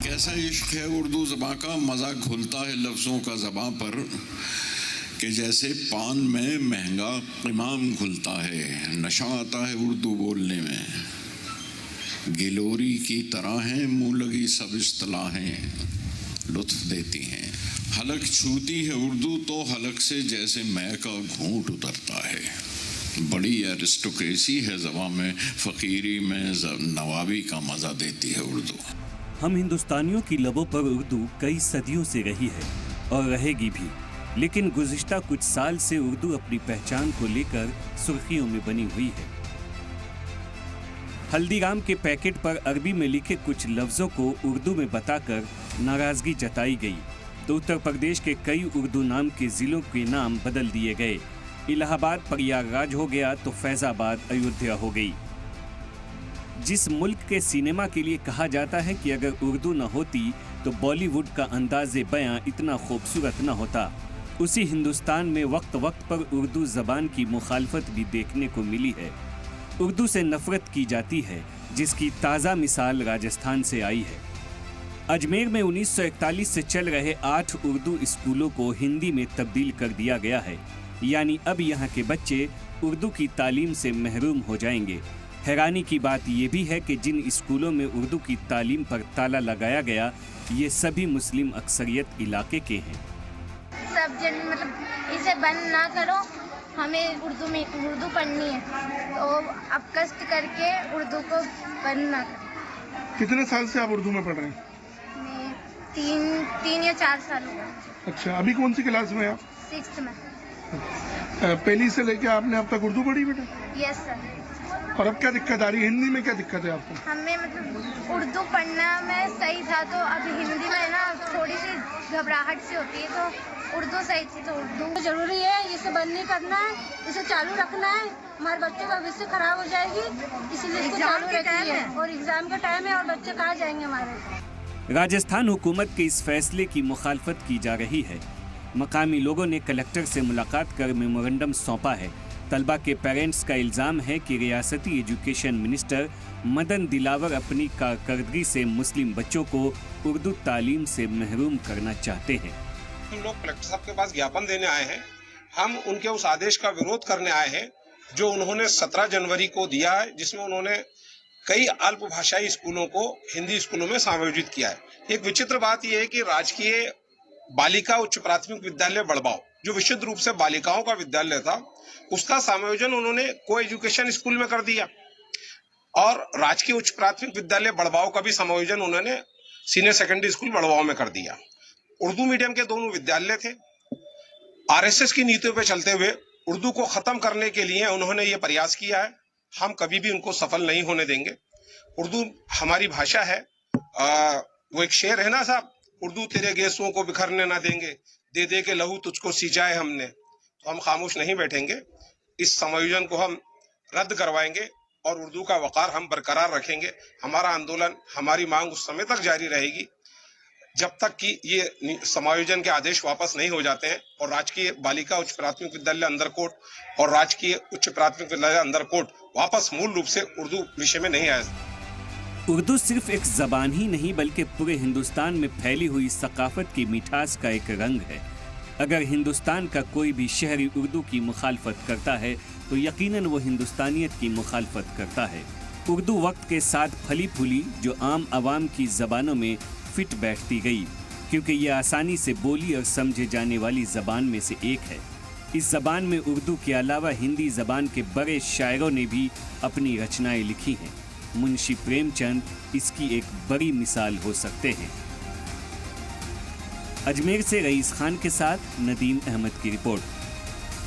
कैसा इश्क है उर्दू ज़बां का, मज़ा घुलता है लफ्ज़ों का ज़बां पर कि जैसे पान में महंगा इमाम घुलता है। नशा आता है उर्दू बोलने में, गिलोरी की तरह हैं मुँह लगी सब इस्तिलाहें लुत्फ़ देती हैं। हलक छूती है उर्दू तो हलक से जैसे मै का घूंट उतरता है। बड़ी एरिस्टोक्रेसी है ज़बां में, फ़कीरी में नवाबी का मज़ा देती है उर्दू। हम हिंदुस्तानियों की लबों पर उर्दू कई सदियों से रही है और रहेगी भी, लेकिन गुज़िश्ता कुछ साल से उर्दू अपनी पहचान को लेकर सुर्खियों में बनी हुई है। हल्दीराम के पैकेट पर अरबी में लिखे कुछ लफ्ज़ों को उर्दू में बताकर नाराज़गी जताई गई तो उत्तर प्रदेश के कई उर्दू नाम के ज़िलों के नाम बदल दिए गए। इलाहाबाद प्रयागराज हो गया तो फैज़ाबाद अयोध्या हो गई। जिस मुल्क के सिनेमा के लिए कहा जाता है कि अगर उर्दू न होती तो बॉलीवुड का अंदाज़े बयां इतना खूबसूरत न होता, उसी हिंदुस्तान में वक्त वक्त पर उर्दू ज़बान की मुखालफत भी देखने को मिली है। उर्दू से नफ़रत की जाती है, जिसकी ताज़ा मिसाल राजस्थान से आई है। अजमेर में 1941 से चल रहे 8 उर्दू स्कूलों को हिंदी में तब्दील कर दिया गया है, यानी अब यहाँ के बच्चे उर्दू की तालीम से महरूम हो जाएंगे। हैरानी की बात यह भी है कि जिन स्कूलों में उर्दू की तालीम पर ताला लगाया गया, ये सभी मुस्लिम अक्सरियत इलाके के हैं। सब जन मतलब इसे बंद ना करो, हमें उर्दू पढ़नी है, तो अब कष्ट करके उर्दू को बंद ना करो। कितने साल से आप उर्दू में पढ़ रहे हैं? तीन या 4 साल हो गए। अच्छा, अभी कौन सी क्लास में आप? 6th में। पहली से लेके आपने अब तक उर्दू पढ़ी बेटा? Yes sir. और अब क्या दिक्कत आ रही है? हिंदी में क्या दिक्कत है आपको? हमें मतलब उर्दू पढ़ना में सही था, तो अब हिंदी में ना थोड़ी सी घबराहट सी होती है, तो उर्दू सही थी। तो उर्दू जरूरी है, इसे बंद नहीं करना है, इसे चालू रखना है। हमारे बच्चों का भविष्य खराब हो जाएगी, इसलिए इसको चालू रखनी है। और एग्जाम का टाइम है और बच्चे कहाँ जाएंगे हमारे। राजस्थान हुकूमत के इस फैसले की मुखालफत की जा रही है। मकामी लोगों ने कलेक्टर से मुलाकात कर मेमोरेंडम सौंपा है। तलबा के पेरेंट्स का इल्ज़ाम है कि रियासती एजुकेशन मिनिस्टर मदन दिलावर अपनी कारकर्दगी से मुस्लिम बच्चों को उर्दू तालीम से महरूम करना चाहते हैं। हम लोग कलेक्टर साहब के पास ज्ञापन देने आए हैं। हम उनके उस आदेश का विरोध करने आए हैं जो उन्होंने 17 जनवरी को दिया है, जिसमें उन्होंने कई अल्प भाषाई स्कूलों को हिंदी स्कूलों में समायोजित किया है। एक विचित्र बात यह है कि राजकीय बालिका उच्च प्राथमिक विद्यालय बड़बाव, जो विशुद्ध रूप से बालिकाओं का विद्यालय था, उसका समायोजन उन्होंने को एजुकेशन स्कूल में कर दिया, और राजकीय उच्च प्राथमिक विद्यालय बड़बाव का भी समायोजन उन्होंने सीनियर सेकेंडरी स्कूल बड़बाव में कर दिया। उर्दू मीडियम के दोनों विद्यालय थे। आरएसएस की नीतियों पर चलते हुए उर्दू को खत्म करने के लिए उन्होंने ये प्रयास किया है। हम कभी भी उनको सफल नहीं होने देंगे। उर्दू हमारी भाषा है। वो एक शेर है ना साहब, उर्दू तेरे गेसुओं को बिखरने ना देंगे, दे दे के लहू तुझको सिंचाए हमने। तो हम खामोश नहीं बैठेंगे, इस समायोजन को हम रद्द करवाएंगे और उर्दू का वकार हम बरकरार रखेंगे। हमारा आंदोलन, हमारी मांग उस समय तक जारी रहेगी जब तक कि ये समायोजन के आदेश वापस नहीं हो जाते हैं और राजकीय बालिका उच्च प्राथमिक विद्यालय अंदरकोट और राजकीय उच्च प्राथमिक विद्यालय अंदरकोट वापस मूल रूप से उर्दू विषय में नहीं आए। उर्दू सिर्फ एक ज़बान ही नहीं बल्कि पूरे हिंदुस्तान में फैली हुई सकाफत की मिठास का एक रंग है। अगर हिंदुस्तान का कोई भी शहरी उर्दू की मुखालफत करता है तो यकीनन वो हिंदुस्तानियत की मुखालफत करता है। उर्दू वक्त के साथ फली फूली जो आम आवाम की ज़बानों में फिट बैठती गई, क्योंकि ये आसानी से बोली और समझे जाने वाली ज़बान में से एक है। इस ज़बान में उर्दू के अलावा हिंदी ज़बान के बड़े शायरों ने भी अपनी रचनाएं लिखी हैं। मुंशी प्रेमचंद इसकी एक बड़ी मिसाल हो सकते हैं। अजमेर से रईस खान के साथ नदीम अहमद की रिपोर्ट।